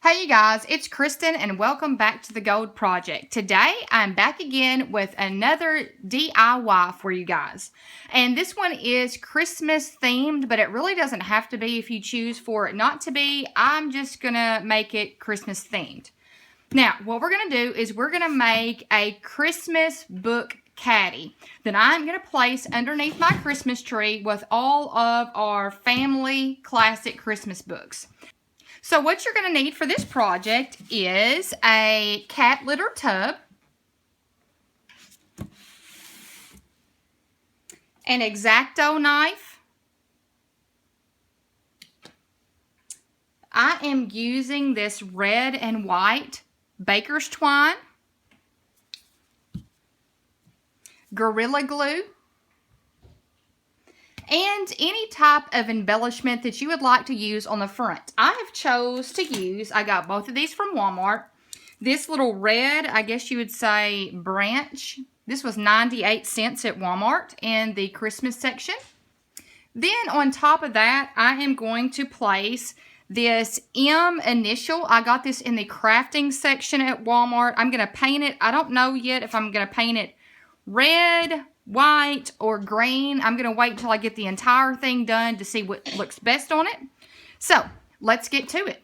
Hey you guys, it's Kristen and welcome back to the Gold Project. Today I'm back again with another DIY for you guys. And this one is Christmas themed, but it really doesn't have to be if you choose for it not to be. I'm just going to make it Christmas themed. Now, what we're going to do is we're going to make a Christmas book caddy that I'm going to place underneath my Christmas tree with all of our family classic Christmas books. So what you're going to need for this project is a cat litter tub, an X-Acto knife. I am using this red and white baker's twine, Gorilla Glue, and any type of embellishment that you would like to use on the front. I have chose to use, I got both of these from Walmart, this little red, I guess you would say branch. This was 98 cents at Walmart in the Christmas section. Then on top of that, I am going to place this M initial. I got this in the crafting section at Walmart. I'm going to paint it. I don't know yet if I'm going to paint it red, white, or green. I'm going to wait until I get the entire thing done to see what looks best on it. So, let's get to it.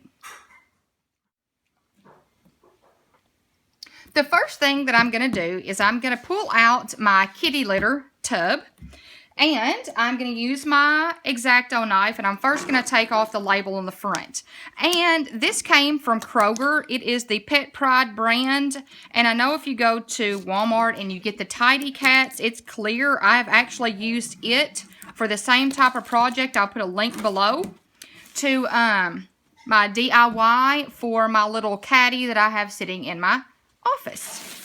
The first thing that I'm going to do is I'm going to pull out my kitty litter tub, and I'm going to use my X-Acto knife, and I'm first going to take off the label on the front. And this came from Kroger. It is the Pet Pride brand, and I know if you go to Walmart and you get the Tidy Cats, it's clear. I've actually used it for the same type of project. I'll put a link below to my DIY for my little caddy that I have sitting in my office.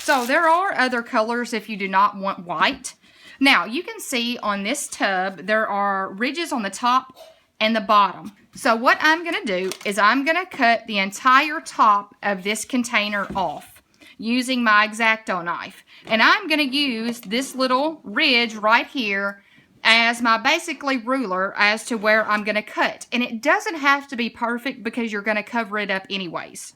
So there are other colors if you do not want white. Now you can see on this tub there are ridges on the top and the bottom. So what I'm going to do is I'm going to cut the entire top of this container off using my X-Acto knife. And I'm going to use this little ridge right here as my basically ruler as to where I'm going to cut. And it doesn't have to be perfect because you're going to cover it up anyways.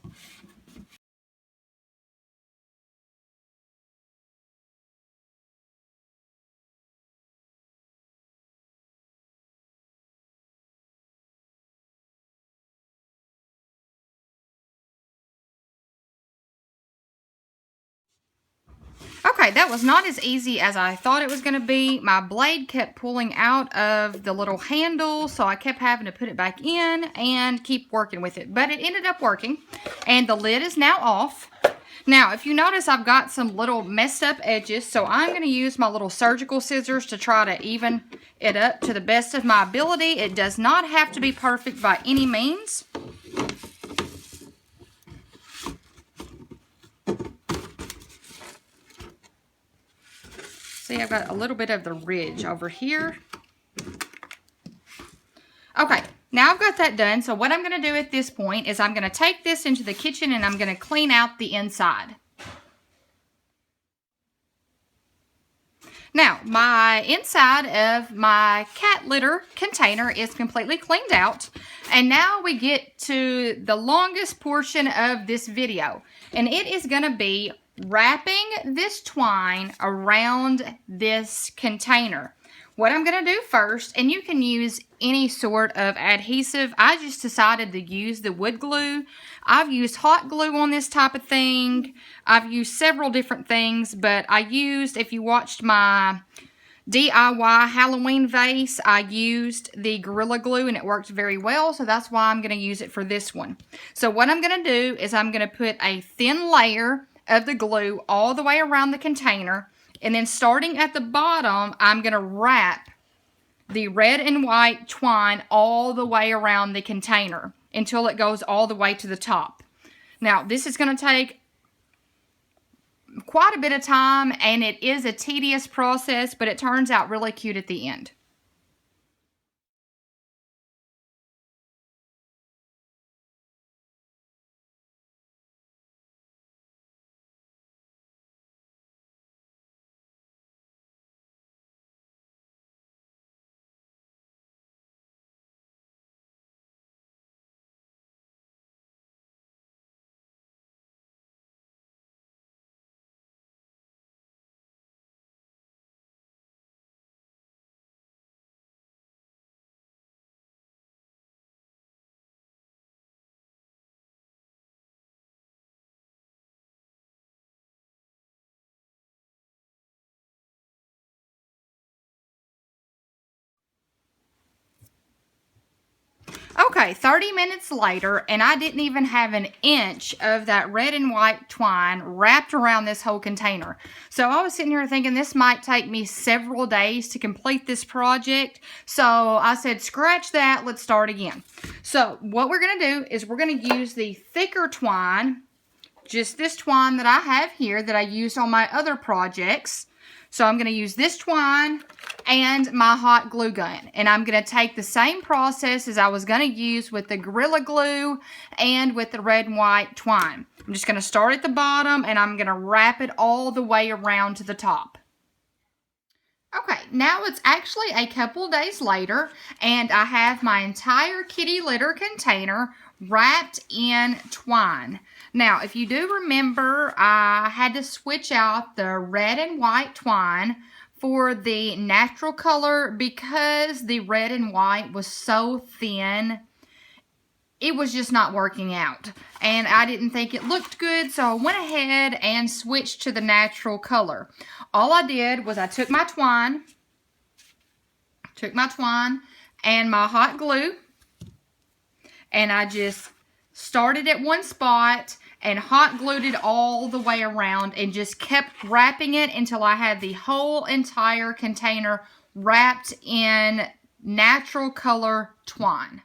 Okay, that was not as easy as I thought it was going to be. My blade kept pulling out of the little handle, so I kept having to put it back in and keep working with it. But it ended up working, and the lid is now off. Now, if you notice, I've got some little messed up edges, so I'm going to use my little surgical scissors to try to even it up to the best of my ability. It does not have to be perfect by any means. See, I've got a little bit of the ridge over here. Okay, now I've got that done. So what I'm going to do at this point is I'm going to take this into the kitchen and I'm going to clean out the inside. Now, my inside of my cat litter container is completely cleaned out. And now we get to the longest portion of this video. And it is going to be wrapping this twine around this container. What I'm going to do first, and you can use any sort of adhesive. I just decided to use the wood glue. I've used hot glue on this type of thing. I've used several different things, but I used, if you watched my DIY Halloween vase, I used the Gorilla Glue and it worked very well, so that's why I'm going to use it for this one. So what I'm going to do is I'm going to put a thin layer of the glue all the way around the container, and then starting at the bottom, I'm going to wrap the red and white twine all the way around the container until it goes all the way to the top. Now, this is going to take quite a bit of time, and it is a tedious process, but it turns out really cute at the end. Okay, 30 minutes later, and I didn't even have an inch of that red and white twine wrapped around this whole container. So I was sitting here thinking this might take me several days to complete this project. So I said, scratch that, let's start again. So what we're going to do is we're going to use the thicker twine, just this twine that I have here that I used on my other projects. So I'm going to use this twine and my hot glue gun. And I'm going to take the same process as I was going to use with the Gorilla Glue and with the red and white twine. I'm just going to start at the bottom and I'm going to wrap it all the way around to the top. Okay, now it's actually a couple days later and I have my entire kitty litter container wrapped in twine. Now, if you do remember, I had to switch out the red and white twine for the natural color because the red and white was so thin. It was just not working out. And I didn't think it looked good, so I went ahead and switched to the natural color. All I did was I took my twine and my hot glue, and I just started at one spot and hot glued it all the way around and just kept wrapping it until I had the whole entire container wrapped in natural color twine.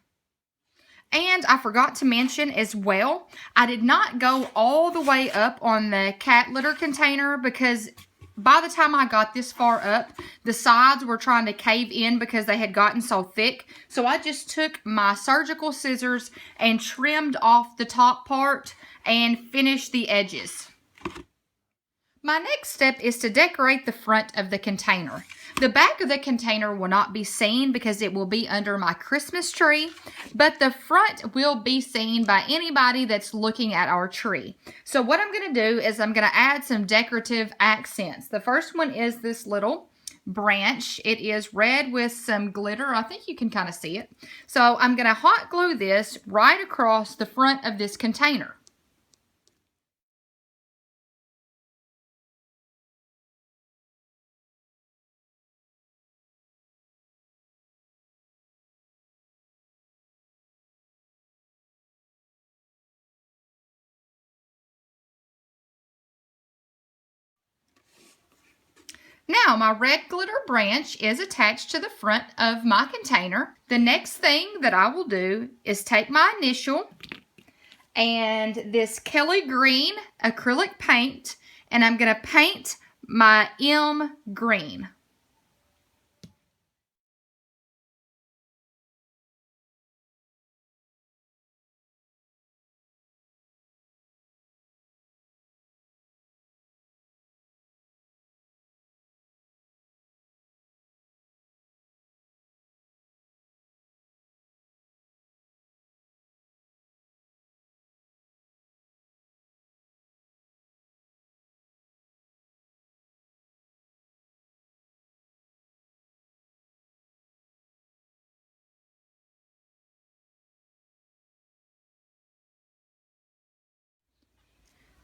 And I forgot to mention as well, I did not go all the way up on the cat litter container because by the time I got this far up, the sides were trying to cave in because they had gotten so thick. So I just took my surgical scissors and trimmed off the top part and finished the edges. My next step is to decorate the front of the container. The back of the container will not be seen because it will be under my Christmas tree, but the front will be seen by anybody that's looking at our tree. So what I'm going to do is I'm going to add some decorative accents. The first one is this little branch. It is red with some glitter. I think you can kind of see it. So I'm going to hot glue this right across the front of this container. Now, my red glitter branch is attached to the front of my container. The next thing that I will do is take my initial and this Kelly green acrylic paint, and I'm going to paint my M green.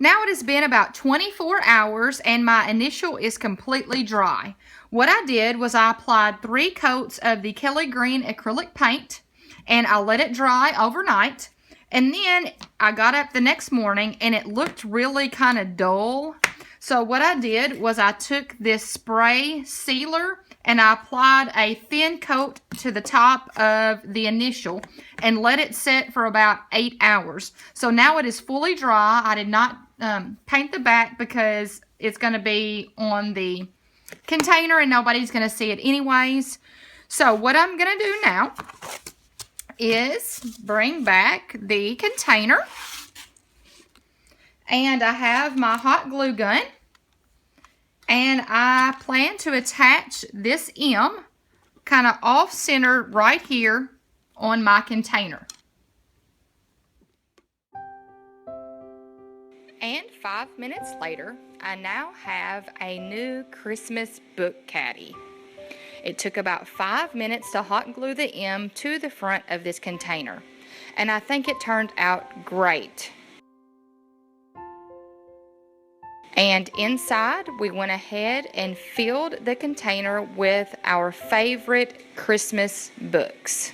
Now it has been about 24 hours and my initial is completely dry. What I did was I applied 3 coats of the Kelly Green acrylic paint and I let it dry overnight. And then I got up the next morning and it looked really kind of dull. So what I did was I took this spray sealer and I applied a thin coat to the top of the initial and let it sit for about 8 hours. So now it is fully dry. I did not paint the back because it's going to be on the container and nobody's going to see it anyways. So what I'm going to do now is bring back the container, and I have my hot glue gun, and I plan to attach this M kind of off-center right here on my container. And 5 minutes later, I now have a new Christmas book caddy. It took about 5 minutes to hot glue the M to the front of this container, and I think it turned out great. And inside, we went ahead and filled the container with our favorite Christmas books.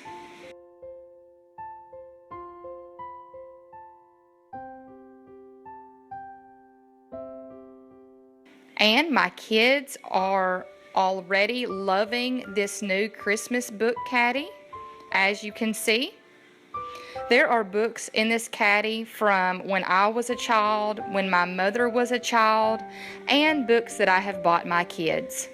And my kids are already loving this new Christmas book caddy, as you can see. There are books in this caddy from when I was a child, when my mother was a child, and books that I have bought my kids.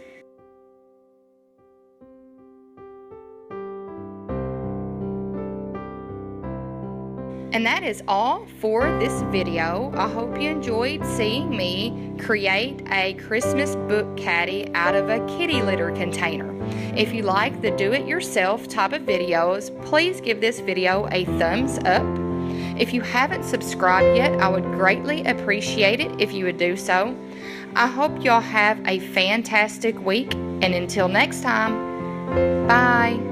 And that is all for this video. I hope you enjoyed seeing me create a Christmas book caddy out of a kitty litter container. If you like the do-it-yourself type of videos, please give this video a thumbs up. If you haven't subscribed yet, I would greatly appreciate it if you would do so. I hope y'all have a fantastic week, and until next time, bye.